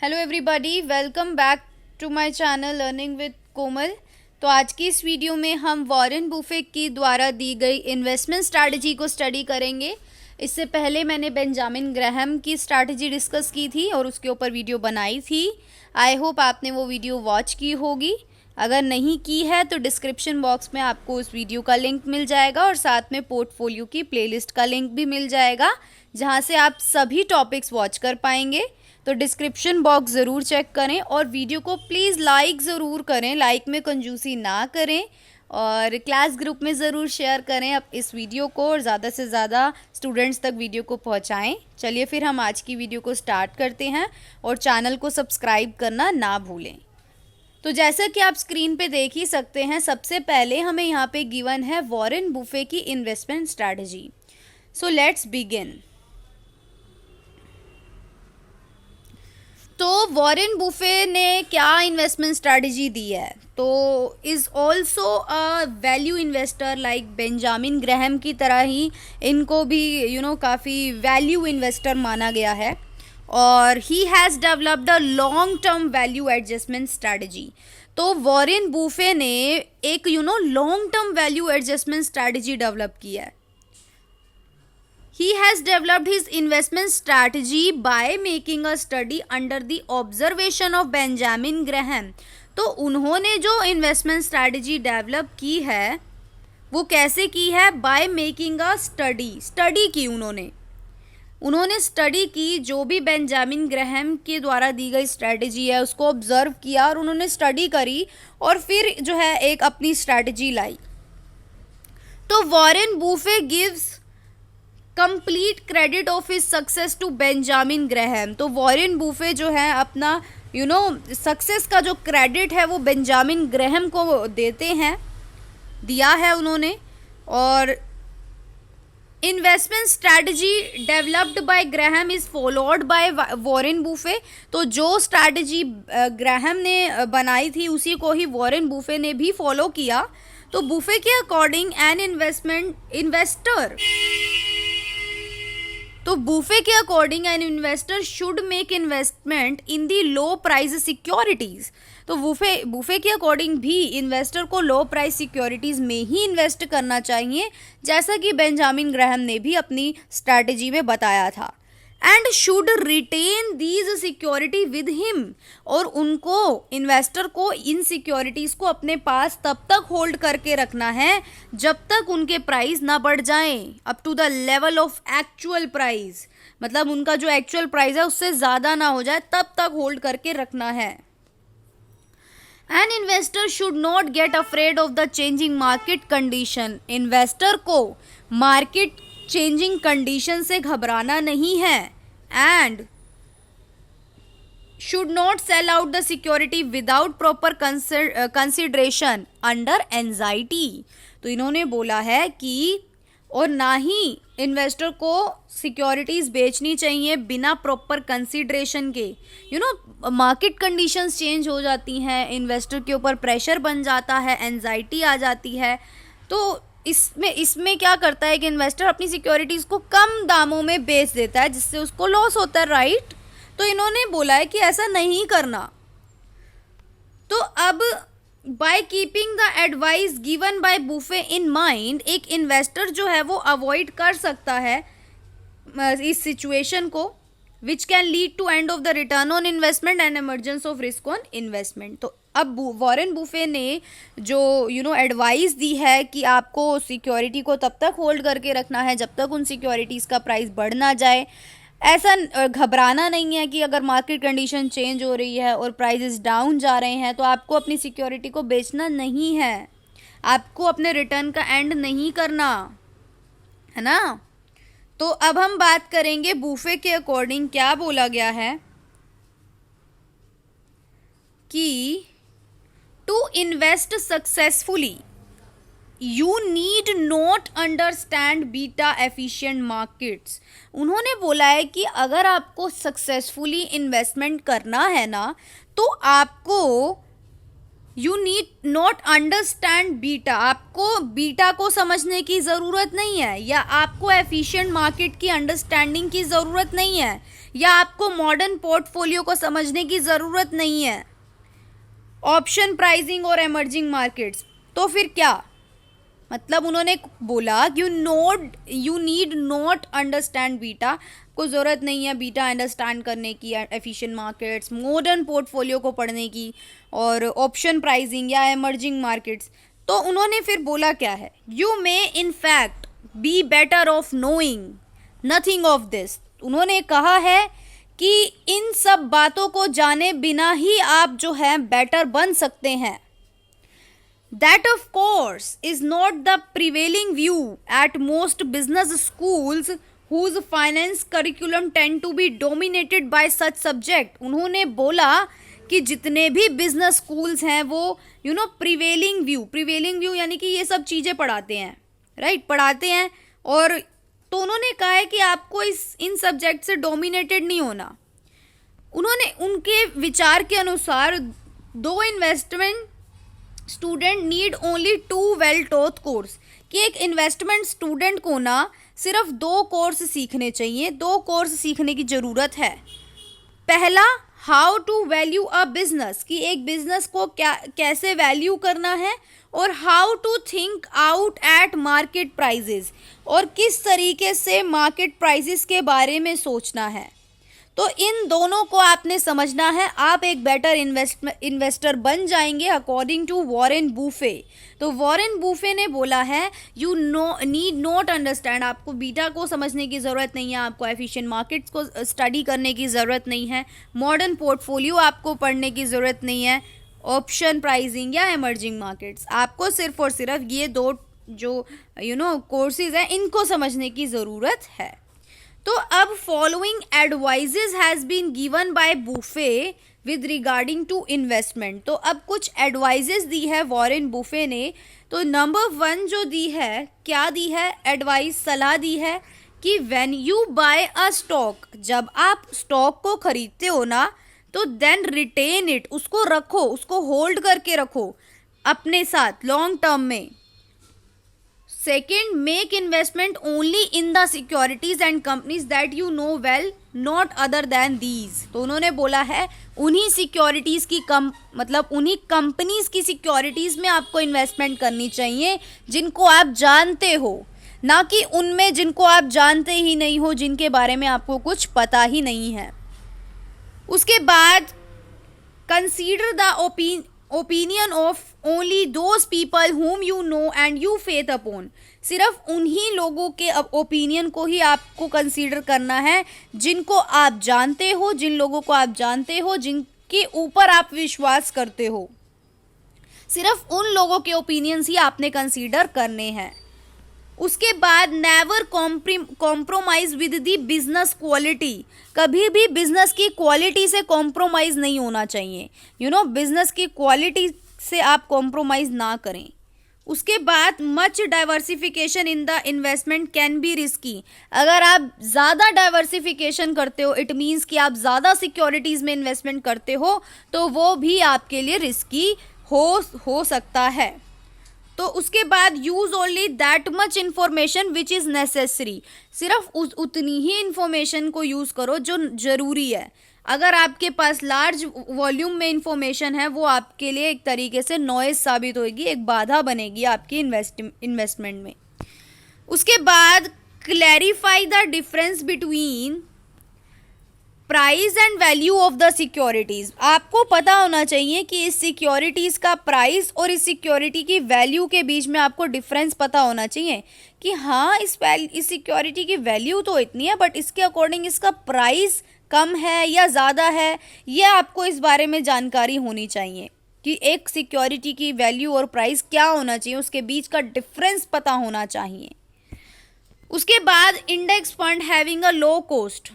Hello everybody, welcome back to my channel learning with Komal. तो आज की इस वीडियो में हम वॉरेन बुफेट की द्वारा दी गई इन्वेस्टमेंट स्ट्रैटेजी को स्टडी करेंगे। इससे पहले मैंने बेंजामिन ग्राहम की स्ट्रैटेजी डिस्कस की थी और उसके ऊपर वीडियो बनाई थी। आई होप आपने वो वीडियो वॉच की होगी। अगर नहीं की है तो डिस्क्रिप्शन बॉक्स में आपको उस वीडियो का लिंक मिल जाएगा और साथ में पोर्टफोलियो की प्लेलिस्ट का लिंक भी मिल जाएगा, जहाँ से आप सभी टॉपिक्स वॉच कर पाएंगे। तो डिस्क्रिप्शन बॉक्स ज़रूर चेक करें और वीडियो को प्लीज़ लाइक ज़रूर करें, लाइक में कंजूसी ना करें और क्लास ग्रुप में ज़रूर शेयर करें अब इस वीडियो को और ज़्यादा से ज़्यादा स्टूडेंट्स तक वीडियो को पहुंचाएं। चलिए फिर हम आज की वीडियो को स्टार्ट करते हैं और चैनल को सब्सक्राइब करना ना भूलें। तो जैसा कि आप स्क्रीन पे देख ही सकते हैं, सबसे पहले हमें यहाँ पे गिवन है वॉरेन बुफे की investment strategy. So let's begin. तो वॉरेन बुफे ने क्या इन्वेस्टमेंट स्ट्रैटेजी दी है? तो is also a value investor like Benjamin Graham की तरह ही इनको भी काफ़ी वैल्यू इन्वेस्टर माना गया है और he has developed a long term value adjustment strategy. तो वॉरेन बुफे ने एक long term value adjustment strategy develop की है। He has developed his investment strategy by making a study under the observation of Benjamin Graham। तो उन्होंने जो investment strategy develop की है वो कैसे की है? बाय मेकिंग अ स्टडी की उन्होंने स्टडी की, जो भी बेंजामिन ग्राहम के द्वारा दी गई स्ट्रैटेजी है उसको ऑब्जर्व किया और उन्होंने स्टडी करी और फिर जो है एक अपनी स्ट्रैटेजी लाई। तो Warren Buffett gives complete credit of his success to Benjamin Graham. तो वॉरेन बुफे जो है अपना सक्सेस का जो क्रेडिट है वो बेंजामिन ग्राहम को दिया है उन्होंने। और investment strategy developed by Graham is followed by Warren Buffett. तो जो स्ट्रैटेजी ग्राहम ने बनाई थी उसी को ही वॉरेन बुफे ने भी फॉलो किया। तो बुफे के according an investor should make investment in the low price securities. तो बुफे के अकॉर्डिंग भी इन्वेस्टर को लो प्राइस सिक्योरिटीज में ही इन्वेस्ट करना चाहिए, जैसा कि बेंजामिन ग्राहम ने भी अपनी स्ट्रैटेजी में बताया था। And should retain these securities with him. और उनको इन्वेस्टर को इन सिक्योरिटीज़ को अपने पास तब तक होल्ड करके रखना है जब तक उनके प्राइस ना बढ़ जाएं up to the level of actual price. मतलब उनका जो एक्चुअल प्राइस है उससे ज़्यादा ना हो जाए, तब तक होल्ड करके रखना है। An investor should not gate afraid of the changing market condition. Investor को मार्केट चेंजिंग कंडीशन से घबराना नहीं है। And should not sell out the security without proper consideration under anxiety. तो इन्होंने बोला है कि और ना ही इन्वेस्टर को सिक्योरिटीज बेचनी चाहिए बिना प्रॉपर कंसिडरेशन के। मार्केट कंडीशंस चेंज हो जाती हैं, इन्वेस्टर के ऊपर प्रेशर बन जाता है, एंजाइटी आ जाती है। तो इसमें क्या करता है कि इन्वेस्टर अपनी सिक्योरिटीज़ को कम दामों में बेच देता है, जिससे उसको लॉस होता है, राइट। तो इन्होंने बोला है कि ऐसा नहीं करना। तो अब by keeping the advice given by buffet in mind, एक इन्वेस्टर जो है वो अवॉइड कर सकता है इस सिचुएशन को which can lead to end of the return on investment and emergence of risk on investment. तो अब वॉरेन बुफे ने जो एडवाइस दी है कि आपको सिक्योरिटी को तब तक होल्ड करके रखना है जब तक उन सिक्योरिटीज़ का प्राइस बढ़ ना जाए। ऐसा घबराना नहीं है कि अगर मार्केट कंडीशन चेंज हो रही है और प्राइसेस डाउन जा रहे हैं तो आपको अपनी सिक्योरिटी को बेचना नहीं है, आपको अपने रिटर्न का एंड नहीं करना है ना। तो अब हम बात करेंगे बुफे के अकॉर्डिंग क्या बोला गया है कि to invest successfully you need not understand beta efficient markets. उन्होंने बोला है कि अगर आपको सक्सेसफुली इन्वेस्टमेंट करना है ना, तो आपको you need not understand beta, आपको बीटा को समझने की ज़रूरत नहीं है या आपको एफिशिएंट मार्केट की अंडरस्टैंडिंग की ज़रूरत नहीं है या आपको मॉडर्न पोर्टफोलियो को समझने की ज़रूरत नहीं है, ऑप्शन प्राइसिंग और इमर्जिंग मार्केट्स, तो फिर क्या? मतलब उन्होंने बोला you need not understand beta, को ज़रूरत नहीं है बीटा अंडरस्टैंड करने की, एफिशिएंट मार्केट्स, मॉडर्न पोर्टफोलियो को पढ़ने की, और ऑप्शन प्राइसिंग या इमर्जिंग मार्केट्स। तो उन्होंने फिर बोला क्या है, you may in fact be better of knowing nothing of this. उन्होंने कहा है कि इन सब बातों को जाने बिना ही आप जो है बेटर बन सकते हैं। That of course is not the prevailing view at most business schools whose finance curriculum tend to be dominated by such subject। उन्होंने बोला कि जितने भी बिजनेस स्कूल्स हैं वो प्रिवेलिंग व्यू यानी कि ये सब चीज़ें पढ़ाते हैं, राइट, पढ़ाते हैं। और तो उन्होंने कहा है कि आपको इन सब्जेक्ट से डोमिनेटेड नहीं होना। उन्होंने उनके विचार के अनुसार दो investment student need only 2 well taught course, कि एक इन्वेस्टमेंट स्टूडेंट को ना सिर्फ 2 कोर्स सीखने चाहिए, 2 कोर्स सीखने की ज़रूरत है। पहला, how to value a business, कि एक बिजनेस को कैसे वैल्यू करना है, और how to think out at market prices, और किस तरीके से मार्केट प्राइजेस के बारे में सोचना है। तो इन दोनों को आपने समझना है, आप एक बेटर इन्वेस्टर बन जाएंगे अकॉर्डिंग टू वॉरेन बूफे। तो वॉरेन बूफे ने बोला है यू नीड नॉट अंडरस्टैंड, आपको बीटा को समझने की ज़रूरत नहीं है, आपको एफिशिएंट मार्केट्स को स्टडी करने की ज़रूरत नहीं है, मॉडर्न पोर्टफोलियो आपको पढ़ने की ज़रूरत नहीं है, ऑप्शन प्राइसिंग या इमर्जिंग मार्केट्स, आपको सिर्फ और सिर्फ ये 2 जो कोर्सेज हैं इनको समझने की ज़रूरत है। तो अब following advices has been given by Buffett with regarding to investment. तो अब कुछ एडवाइजेज दी है वॉरेन बूफे ने। तो नंबर 1 जो दी है, क्या दी है एडवाइस, सलाह दी है कि when you buy a stock, जब आप स्टॉक को खरीदते हो ना, तो देन रिटेन इट, उसको रखो, उसको होल्ड करके रखो अपने साथ लॉन्ग टर्म में। Second, make investment only in the securities and companies that you know well, not other than these. तो उन्होंने बोला है उन्हीं सिक्योरिटीज़ की मतलब उन्हीं कंपनीज की सिक्योरिटीज़ में आपको इन्वेस्टमेंट करनी चाहिए जिनको आप जानते हो, ना कि उनमें जिनको आप जानते ही नहीं हो, जिनके बारे में आपको कुछ पता ही नहीं है। उसके बाद consider the opinion of only those people whom you know and you faith upon. सिर्फ उन्हीं लोगों के ओपिनियन को ही आपको कंसीडर करना है जिनको आप जानते हो, जिन लोगों को आप जानते हो, जिनके ऊपर आप विश्वास करते हो। सिर्फ उन लोगों के ओपिनियंस ही आपने कंसीडर करने हैं। उसके बाद never compromise with the business quality, कभी भी बिजनेस की क्वालिटी से कॉम्प्रोमाइज़ नहीं होना चाहिए। बिजनेस की क्वालिटी से आप कॉम्प्रोमाइज़ ना करें। उसके बाद much diversification in the investment can be risky, अगर आप ज़्यादा डाइवर्सिफिकेशन करते हो, इट मीन्स कि आप ज़्यादा सिक्योरिटीज़ में इन्वेस्टमेंट करते हो, तो वो भी आपके लिए रिस्की हो सकता है। तो उसके बाद use only that much information which is necessary, सिर्फ उतनी ही इंफॉर्मेशन को यूज़ करो जो ज़रूरी है। अगर आपके पास लार्ज वॉल्यूम में इंफॉर्मेशन है, वो आपके लिए एक तरीके से नॉइज साबित होगी, एक बाधा बनेगी आपकी इन्वेस्टमेंट में। उसके बाद clarify the difference between price and value of the securities. आपको पता होना चाहिए कि इस सिक्योरिटीज़ का प्राइस और इस सिक्योरिटी की वैल्यू के बीच में आपको डिफरेंस पता होना चाहिए कि हाँ इस सिक्योरिटी की वैल्यू तो इतनी है, बट इसके अकॉर्डिंग इसका प्राइस कम है या ज़्यादा है, ये आपको इस बारे में जानकारी होनी चाहिए कि एक सिक्योरिटी की वैल्यू और प्राइस क्या होना चाहिए, उसके बीच का डिफरेंस पता होना चाहिए। उसके बाद index fund having a low cost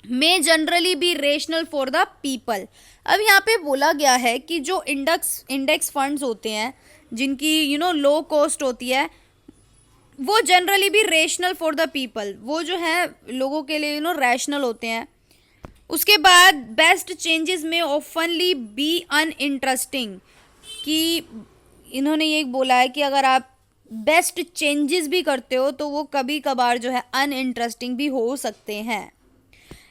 में generally be rational for the people. अब यहाँ पे बोला गया है कि जो इंडेक्स फंड्स होते हैं जिनकी लो कॉस्ट होती है, वो जनरली भी रेशनल फॉर द पीपल, वो जो है लोगों के लिए रैशनल होते हैं। उसके बाद बेस्ट चेंजेस में ऑफनली बी अनइंटरेस्टिंग, कि इन्होंने ये बोला है कि अगर आप बेस्ट चेंजेस भी करते हो तो वो कभी कभार जो है अनइंटरेस्टिंग भी हो सकते हैं।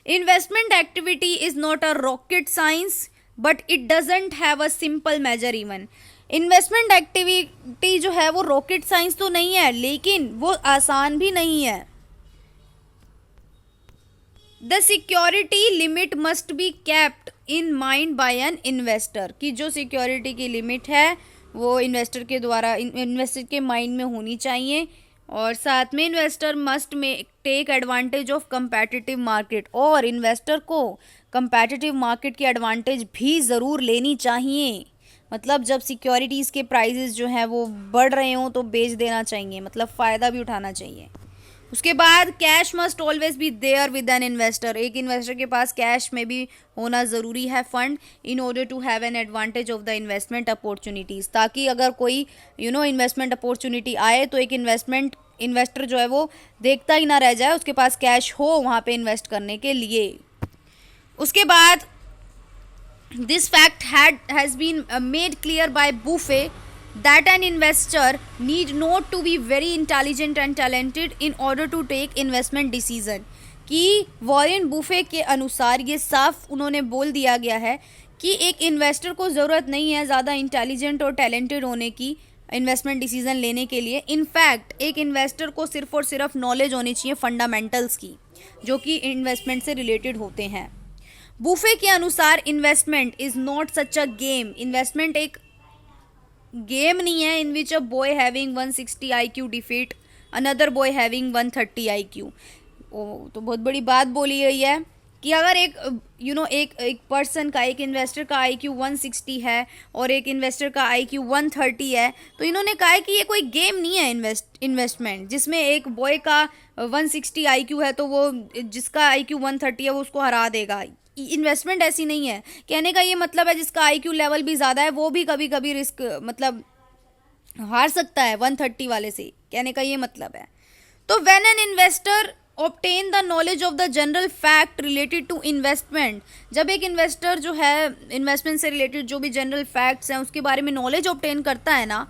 Investment activity is not a rocket science but it doesn't have a simple measure even. Investment activity जो है वो रॉकेट साइंस तो नहीं है, लेकिन वो आसान भी नहीं है। The security limit must be kept in mind bye an investor, कि जो सिक्योरिटी की लिमिट है वो इन्वेस्टर के द्वारा इन्वेस्टर के माइंड में होनी चाहिए। और साथ में इन्वेस्टर मस्ट में take advantage of competitive market, और इन्वेस्टर को कंपेटिटिव मार्केट की एडवांटेज भी ज़रूर लेनी चाहिए। मतलब जब सिक्योरिटीज़ के प्राइजेस जो हैं वो बढ़ रहे हों तो बेच देना चाहिए, मतलब फ़ायदा भी उठाना चाहिए। उसके बाद cash must always be there with an investor, एक इन्वेस्टर के पास कैश में भी होना ज़रूरी है fund, in order to have an advantage of the investment opportunities, ताकि अगर कोई इन्वेस्टमेंट अपॉर्चुनिटी आए तो एक इन्वेस्टर जो है वो देखता ही ना रह जाए, उसके पास कैश हो वहाँ पे इन्वेस्ट करने के लिए। उसके बाद this fact has been made clear by Buffett that an investor need not to be very intelligent and talented in order to take investment decision, कि वॉरेन बुफे के अनुसार ये साफ उन्होंने बोल दिया गया है कि एक इन्वेस्टर को ज़रूरत नहीं है ज़्यादा इंटेलिजेंट और टैलेंटेड होने की इन्वेस्टमेंट डिसीजन लेने के लिए। इनफैक्ट एक इन्वेस्टर को सिर्फ और सिर्फ नॉलेज होनी चाहिए फंडामेंटल्स की, जो कि इन्वेस्टमेंट से रिलेटेड होते हैं। बुफे के अनुसार investment is not such a game, investment एक गेम नहीं है in which a boy having 160 IQ defeat another boy having 130 IQ। तो बहुत बड़ी बात बोली गई है कि अगर एक पर्सन का, एक इन्वेस्टर का IQ 160 है और एक इन्वेस्टर का IQ 130 है, तो इन्होंने कहा है कि ये कोई गेम नहीं है इन्वेस्टमेंट जिसमें एक बॉय का 160 IQ है तो वो जिसका IQ 130 है वो उसको हरा देगा। इन्वेस्टमेंट ऐसी नहीं है। कहने का ये मतलब है जिसका IQ लेवल भी ज़्यादा है वो भी कभी कभी रिस्क मतलब हार सकता है 130 वाले से, कहने का ये मतलब है। तो when an investor obtain the knowledge of the general fact related to investment, जब एक इन्वेस्टर जो है इन्वेस्टमेंट से रिलेटेड जो भी जनरल फैक्ट्स हैं उसके बारे में नॉलेज ऑब्टेन करता है ना,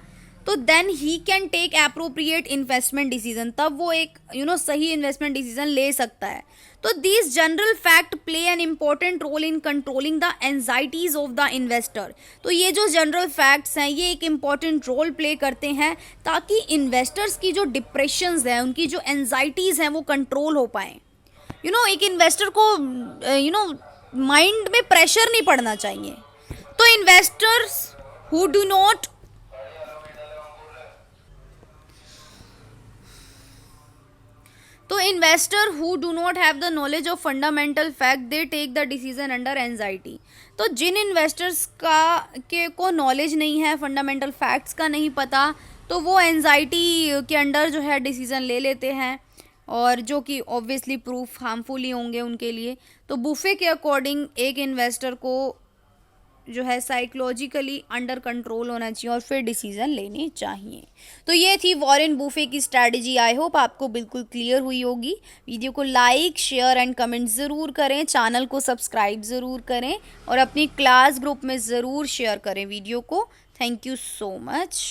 तो then he can take appropriate investment decision, तब वो एक सही इन्वेस्टमेंट डिसीजन ले सकता है। तो this general fact play an important role in controlling the anxieties of the investor. तो ये जो जनरल फैक्ट्स हैं ये एक इम्पॉर्टेंट रोल प्ले करते हैं ताकि इन्वेस्टर्स की जो डिप्रेशंस हैं, उनकी जो एंजाइटीज़ हैं वो कंट्रोल हो पाएँ। एक इन्वेस्टर को माइंड में प्रेशर नहीं पड़ना चाहिए। तो investors who do not investor who do not have the knowledge of fundamental fact they take the decision under anxiety. तो जिन इन्वेस्टर्स को नॉलेज नहीं है, फंडामेंटल फैक्ट्स का नहीं पता, तो वो एंजाइटी के अंडर जो है डिसीजन ले लेते हैं, और जो कि ऑब्वियसली प्रूफ हार्मफुल ही होंगे उनके लिए। तो बुफे के अकॉर्डिंग एक इन्वेस्टर को जो है साइकोलॉजिकली अंडर कंट्रोल होना चाहिए और फिर डिसीजन लेने चाहिए। तो ये थी वॉरेन बुफे की स्ट्रैटेजी। आई होप आपको बिल्कुल क्लियर हुई होगी। वीडियो को लाइक, शेयर एंड कमेंट ज़रूर करें, चैनल को सब्सक्राइब ज़रूर करें और अपनी क्लास ग्रुप में ज़रूर शेयर करें वीडियो को। Thank you so much.